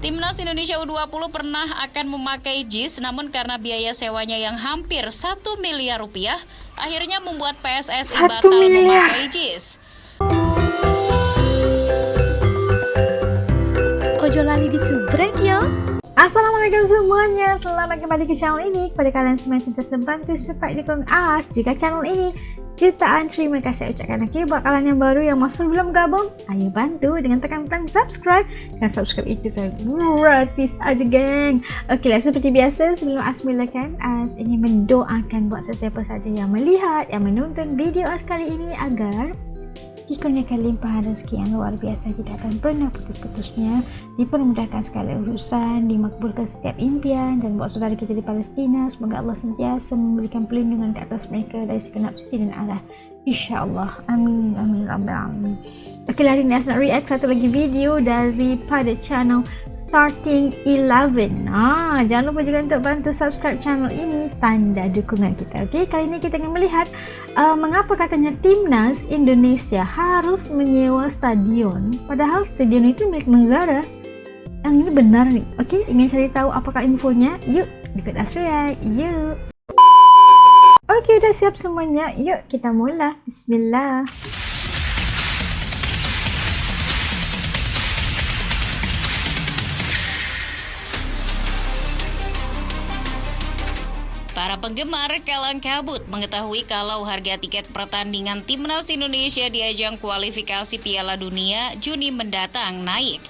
Timnas Indonesia U20 pernah akan memakai JIS, namun karena biaya sewanya yang hampir 1 miliar rupiah, akhirnya membuat PSSI batal memakai JIS. Ojo lali disubrek yo. Assalamualaikum semuanya, selamat kembali ke channel ini. Kepada kalian semua yang sudah membantu subscribe di kolom atas juga channel ini, jutaan terima kasih ucapkan lagi buat kalian yang baru yang masih belum gabung. Ayo bantu dengan tekan butang subscribe, dan subscribe itu gratis aja geng. Oke lah, seperti biasa sebelum As mulakan, As ingin mendoakan buat sesiapa saja yang melihat, yang menonton video As kali ini agar dikurniakan limpahan rezeki yang luar biasa, tidak akan pernah putus-putusnya, dipermudahkan segala urusan, dimakbulkan setiap impian, dan buat saudara kita di Palestina, semoga Allah sentiasa memberikan perlindungan ke atas mereka dari segenap sisi dan arah, insyaAllah, amin, amin, amin. Oke lah, hari ini As nak react satu lagi video daripada channel Starting 11. Jangan lupa juga untuk bantu subscribe channel ini, tanda dukungan kita. Okey, kali ini kita akan melihat mengapa katanya Timnas Indonesia harus menyewa stadion, padahal stadion itu milik negara. Yang ini benar nih. Okey, ingin cari tahu apakah infonya? Yuk, ikut As react. Yuk. Okey, udah siap semuanya. Yuk, kita mula. Bismillah. Para penggemar kalang kabut mengetahui kalau harga tiket pertandingan Timnas Indonesia di ajang kualifikasi Piala Dunia Juni mendatang naik.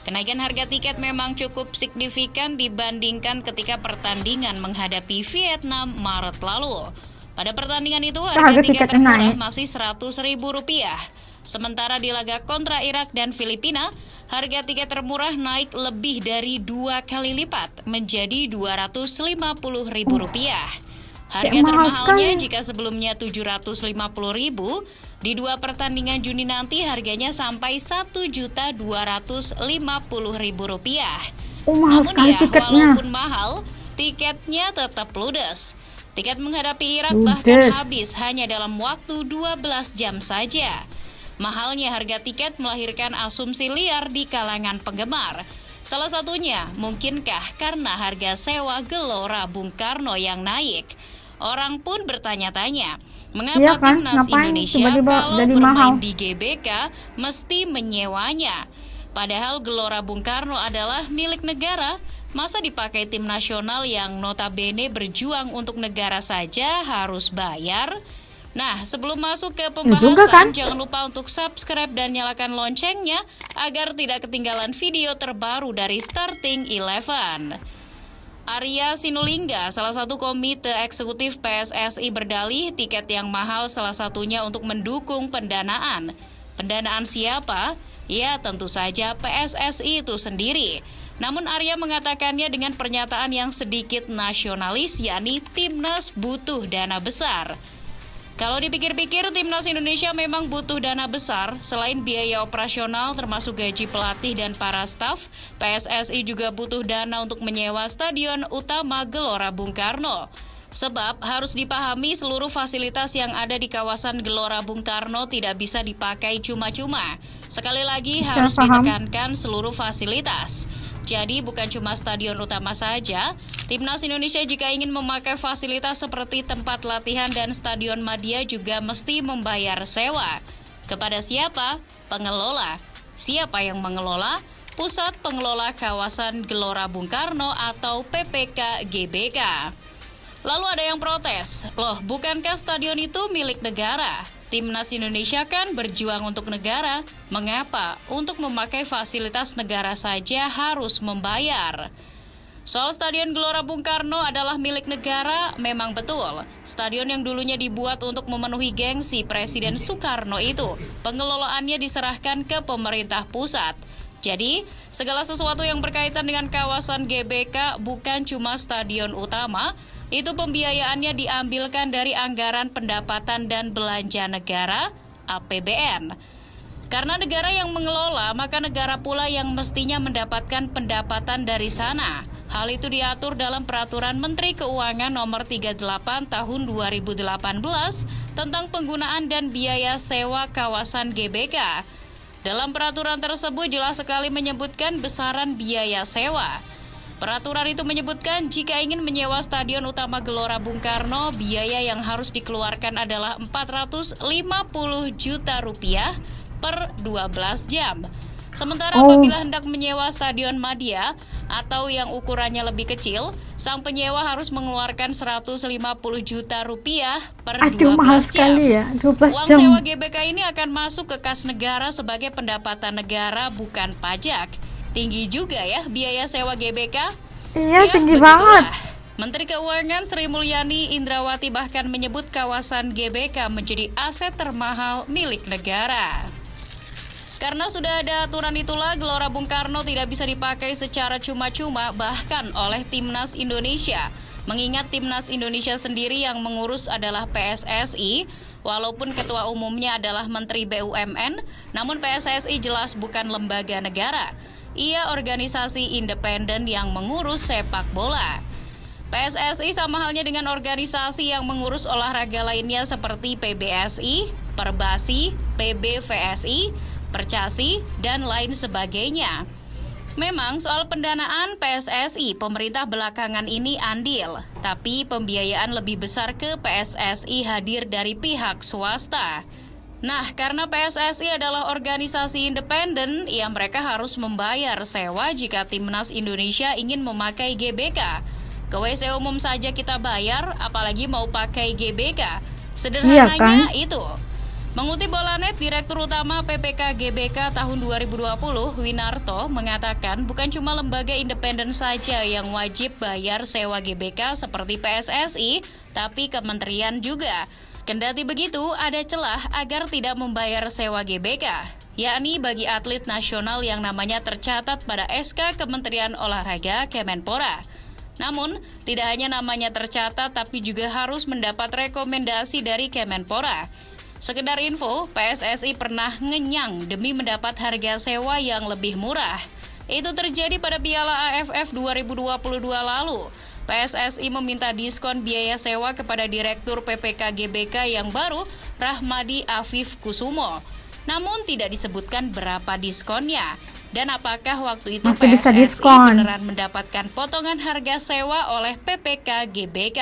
Kenaikan harga tiket memang cukup signifikan dibandingkan ketika pertandingan menghadapi Vietnam Maret lalu. Pada pertandingan itu harga tiket termurah masih Rp100.000. Sementara di laga kontra Irak dan Filipina, harga tiket termurah naik lebih dari 2 kali lipat menjadi Rp250.000. Harga termahalnya jika sebelumnya Rp750.000, di dua pertandingan Juni nanti harganya sampai Rp1.250.000. Namun ya, walaupun mahal, tiketnya tetap ludes. Tiket menghadapi Irak bahkan habis hanya dalam waktu 12 jam saja. Mahalnya harga tiket melahirkan asumsi liar di kalangan penggemar. Salah satunya, mungkinkah karena harga sewa Gelora Bung Karno yang naik? Orang pun bertanya-tanya, mengapa Timnas Indonesia kalau bermain di GBK mesti menyewanya? Padahal Gelora Bung Karno adalah milik negara, masa dipakai tim nasional yang notabene berjuang untuk negara saja harus bayar? Nah, sebelum masuk ke pembahasan, jangan lupa untuk subscribe dan nyalakan loncengnya agar tidak ketinggalan video terbaru dari Starting 11. Arya Sinulinga, salah satu komite eksekutif PSSI berdalih tiket yang mahal salah satunya untuk mendukung pendanaan. Pendanaan siapa? Ya, tentu saja PSSI itu sendiri. Namun Arya mengatakannya dengan pernyataan yang sedikit nasionalis, yakni Timnas butuh dana besar. Kalau dipikir-pikir, Timnas Indonesia memang butuh dana besar. Selain biaya operasional termasuk gaji pelatih dan para staf, PSSI juga butuh dana untuk menyewa stadion utama Gelora Bung Karno. Sebab harus dipahami seluruh fasilitas yang ada di kawasan Gelora Bung Karno tidak bisa dipakai cuma-cuma. Sekali lagi harus ditekankan seluruh fasilitas. Jadi bukan cuma stadion utama saja, Timnas Indonesia jika ingin memakai fasilitas seperti tempat latihan dan stadion Madia juga mesti membayar sewa. Kepada siapa? Pengelola. Siapa yang mengelola? Pusat Pengelola Kawasan Gelora Bung Karno atau PPK GBK. Lalu ada yang protes, loh bukankah stadion itu milik negara? Timnas Indonesia kan berjuang untuk negara, mengapa untuk memakai fasilitas negara saja harus membayar? Soal Stadion Gelora Bung Karno adalah milik negara, memang betul. Stadion yang dulunya dibuat untuk memenuhi gengsi Presiden Soekarno itu, pengelolaannya diserahkan ke pemerintah pusat. Jadi, segala sesuatu yang berkaitan dengan kawasan GBK bukan cuma stadion utama, itu pembiayaannya diambilkan dari anggaran pendapatan dan belanja negara, APBN. Karena negara yang mengelola, maka negara pula yang mestinya mendapatkan pendapatan dari sana. Hal itu diatur dalam Peraturan Menteri Keuangan Nomor 38 Tahun 2018 tentang penggunaan dan biaya sewa kawasan GBK. Dalam peraturan tersebut jelas sekali menyebutkan besaran biaya sewa. Peraturan itu menyebutkan jika ingin menyewa Stadion Utama Gelora Bung Karno, biaya yang harus dikeluarkan adalah Rp450 juta per 12 jam. Sementara apabila hendak menyewa Stadion Madia atau yang ukurannya lebih kecil, sang penyewa harus mengeluarkan Rp150 juta per 12 mahal jam. Sekali ya, 12 Uang jam. sewa GBK ini akan masuk ke kas negara sebagai pendapatan negara, bukan pajak. Tinggi juga ya biaya sewa GBK? Iya, ya, tinggi begitulah. banget. Menteri Keuangan Sri Mulyani Indrawati bahkan menyebut kawasan GBK menjadi aset termahal milik negara. Karena sudah ada aturan itulah, Gelora Bung Karno tidak bisa dipakai secara cuma-cuma bahkan oleh Timnas Indonesia. Mengingat Timnas Indonesia sendiri yang mengurus adalah PSSI, walaupun ketua umumnya adalah Menteri BUMN, namun PSSI jelas bukan lembaga negara. Ia organisasi independen yang mengurus sepak bola. PSSI sama halnya dengan organisasi yang mengurus olahraga lainnya seperti PBSI, Perbasi, PBVSI, Percasi, dan lain sebagainya. Memang soal pendanaan PSSI, pemerintah belakangan ini andil, tapi pembiayaan lebih besar ke PSSI hadir dari pihak swasta. Nah, karena PSSI adalah organisasi independen, ya mereka harus membayar sewa jika Timnas Indonesia ingin memakai GBK. Ke WC umum saja kita bayar, apalagi mau pakai GBK. Sederhananya itu. Mengutip Bolanet, Direktur Utama PPK GBK tahun 2020, Winarto, mengatakan bukan cuma lembaga independen saja yang wajib bayar sewa GBK seperti PSSI, tapi kementerian juga. Kendati begitu, ada celah agar tidak membayar sewa GBK, yakni bagi atlet nasional yang namanya tercatat pada SK Kementerian Olahraga Kemenpora. Namun, tidak hanya namanya tercatat, tapi juga harus mendapat rekomendasi dari Kemenpora. Sekedar info, PSSI pernah ngenyang demi mendapat harga sewa yang lebih murah. Itu terjadi pada Piala AFF 2022 lalu. PSSI meminta diskon biaya sewa kepada Direktur PPK GBK yang baru, Rahmadi Afif Kusumo. Namun tidak disebutkan berapa diskonnya. Dan apakah waktu itu PSSI beneran mendapatkan potongan harga sewa oleh PPK GBK?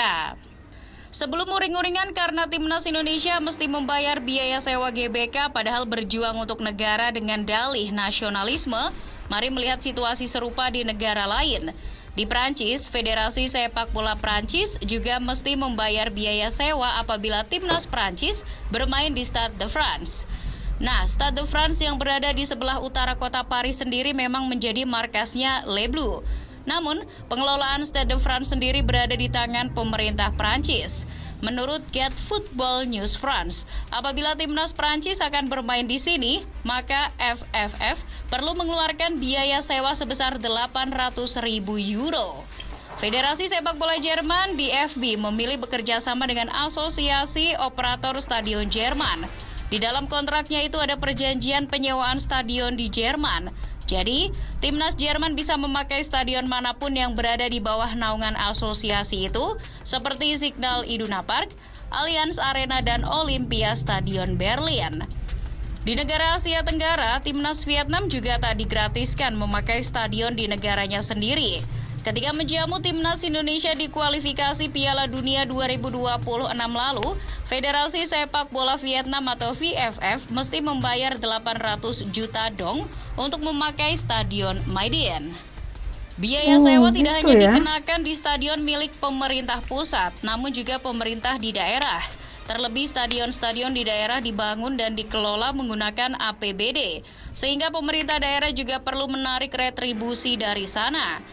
Sebelum uring-uringan karena Timnas Indonesia mesti membayar biaya sewa GBK padahal berjuang untuk negara dengan dalih nasionalisme, mari melihat situasi serupa di negara lain. Di Prancis, Federasi Sepak Bola Prancis juga mesti membayar biaya sewa apabila Timnas Prancis bermain di Stade de France. Nah, Stade de France yang berada di sebelah utara kota Paris sendiri memang menjadi markasnya Les Bleus. Namun, pengelolaan Stade de France sendiri berada di tangan pemerintah Prancis. Menurut Get Football News France, apabila Timnas Prancis akan bermain di sini, maka FFF perlu mengeluarkan biaya sewa sebesar 800.000 euro. Federasi Sepak Bola Jerman DFB memilih bekerja sama dengan Asosiasi Operator Stadion Jerman. Di dalam kontraknya itu ada perjanjian penyewaan stadion di Jerman. Jadi, Timnas Jerman bisa memakai stadion manapun yang berada di bawah naungan asosiasi itu, seperti Signal Iduna Park, Allianz Arena, dan Olympia Stadion Berlin. Di negara Asia Tenggara, Timnas Vietnam juga tak digratiskan memakai stadion di negaranya sendiri. Ketika menjamu Timnas Indonesia di kualifikasi Piala Dunia 2026 lalu, Federasi Sepak Bola Vietnam atau VFF mesti membayar 800 juta dong untuk memakai Stadion My Dien. Biaya sewa tidak hanya dikenakan di stadion milik pemerintah pusat, namun juga pemerintah di daerah. Terlebih stadion-stadion di daerah dibangun dan dikelola menggunakan APBD, sehingga pemerintah daerah juga perlu menarik retribusi dari sana.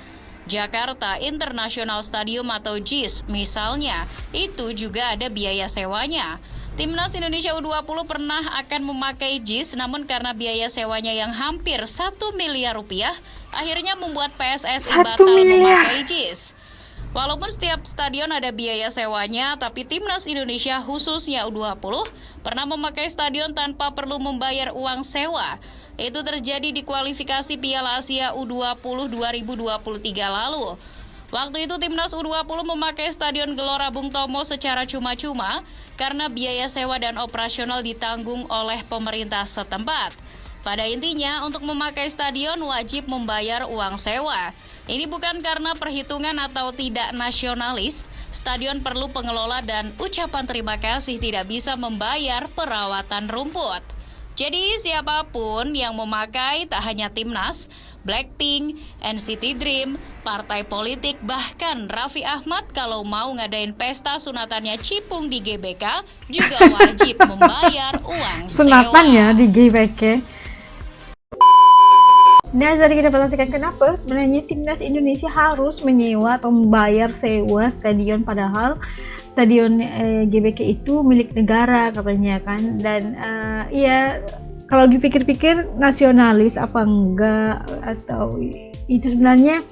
Jakarta International Stadium atau JIS misalnya, itu juga ada biaya sewanya. Timnas Indonesia U20 pernah akan memakai JIS, namun karena biaya sewanya yang hampir 1 miliar rupiah, akhirnya membuat PSSI batal memakai JIS. Walaupun setiap stadion ada biaya sewanya, tapi Timnas Indonesia khususnya U20 pernah memakai stadion tanpa perlu membayar uang sewa. Itu terjadi di kualifikasi Piala Asia U20 2023 lalu. Waktu itu Timnas U20 memakai Stadion Gelora Bung Tomo secara cuma-cuma karena biaya sewa dan operasional ditanggung oleh pemerintah setempat. Pada intinya, untuk memakai stadion wajib membayar uang sewa. Ini bukan karena perhitungan atau tidak nasionalis. Stadion perlu pengelola dan ucapan terima kasih tidak bisa membayar perawatan rumput. Jadi siapapun yang memakai tak hanya Timnas, Blackpink, NCT Dream, partai politik, bahkan Raffi Ahmad kalau mau ngadain pesta sunatannya Cipung di GBK juga wajib membayar uang sewa. Sunatannya di GBK. Nah, jadi kita pastikan kenapa sebenarnya Timnas Indonesia harus menyewa atau membayar sewa stadion, padahal stadion GBK itu milik negara katanya kan. Dan ya kalau dipikir-pikir nasionalis apa enggak, atau itu sebenarnya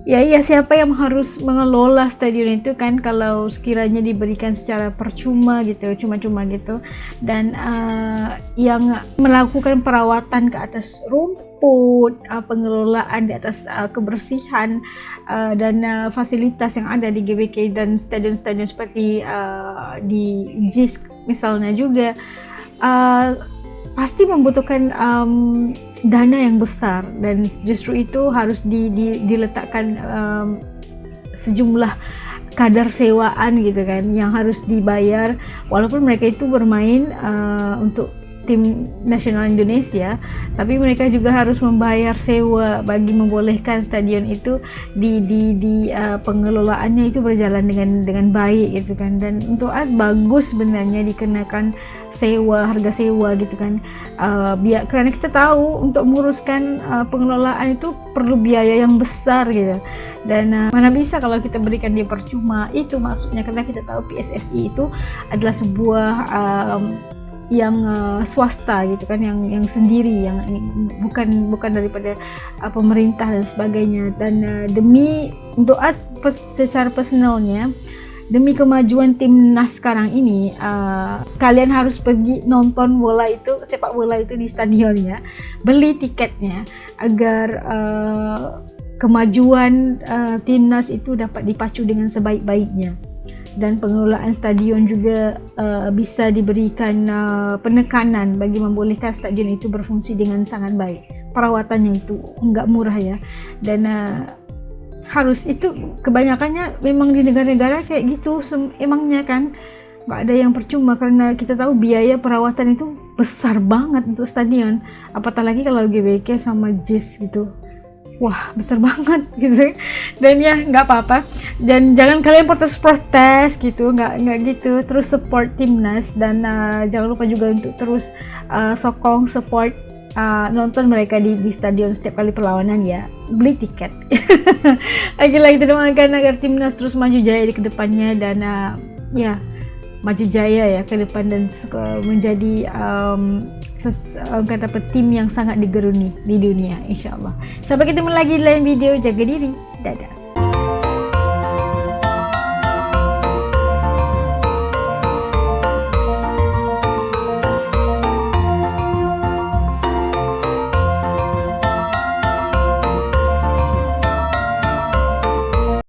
ya siapa yang harus mengelola stadion itu kan, kalau sekiranya diberikan secara percuma gitu, cuma-cuma gitu. Dan yang melakukan perawatan ke atas rumput, pengelolaan di atas kebersihan dan fasilitas yang ada di GBK dan stadion-stadion seperti di JIS misalnya juga pasti membutuhkan dana yang besar, dan justru itu harus diletakkan sejumlah kadar sewaan gitu kan yang harus dibayar, walaupun mereka itu bermain untuk tim nasional Indonesia, tapi mereka juga harus membayar sewa bagi membolehkan stadion itu di pengelolaannya itu berjalan dengan baik gitu kan. Dan untuk bagus sebenarnya dikenakan harga sewa gitu kan, karena kita tahu untuk menguruskan pengelolaan itu perlu biaya yang besar gitu. Dan mana bisa kalau kita berikan dia percuma, itu maksudnya, karena kita tahu PSSI itu adalah sebuah yang swasta gitu kan, yang sendiri, yang bukan daripada pemerintah dan sebagainya. Dan demi untuk secara personalnya, demi kemajuan timnas sekarang ini, kalian harus pergi nonton sepak bola itu di stadionnya, beli tiketnya agar kemajuan timnas itu dapat dipacu dengan sebaik-baiknya. Dan pengelolaan stadion juga bisa diberikan penekanan bagi membolehkan stadion itu berfungsi dengan sangat baik. Perawatannya itu enggak murah ya, dan harus itu kebanyakannya memang di negara-negara kayak gitu emangnya kan, nggak ada yang percuma, karena kita tahu biaya perawatan itu besar banget untuk stadion, apatah lagi kalau GBK sama JIS gitu. Wah, besar banget gitu. Dan ya nggak apa-apa, dan jangan kalian protes gitu, nggak gitu, terus support timnas. Dan jangan lupa juga untuk terus support nonton mereka di stadion setiap kali perlawanan ya, beli tiket. Lagi-lagi kita doakan agar timnas terus maju jaya di kedepannya, dan ya maju jaya ya ke depan, dan menjadi tim yang sangat digeruni di dunia, insyaallah. Sampai ketemu lagi di lain video, jaga diri, dadah.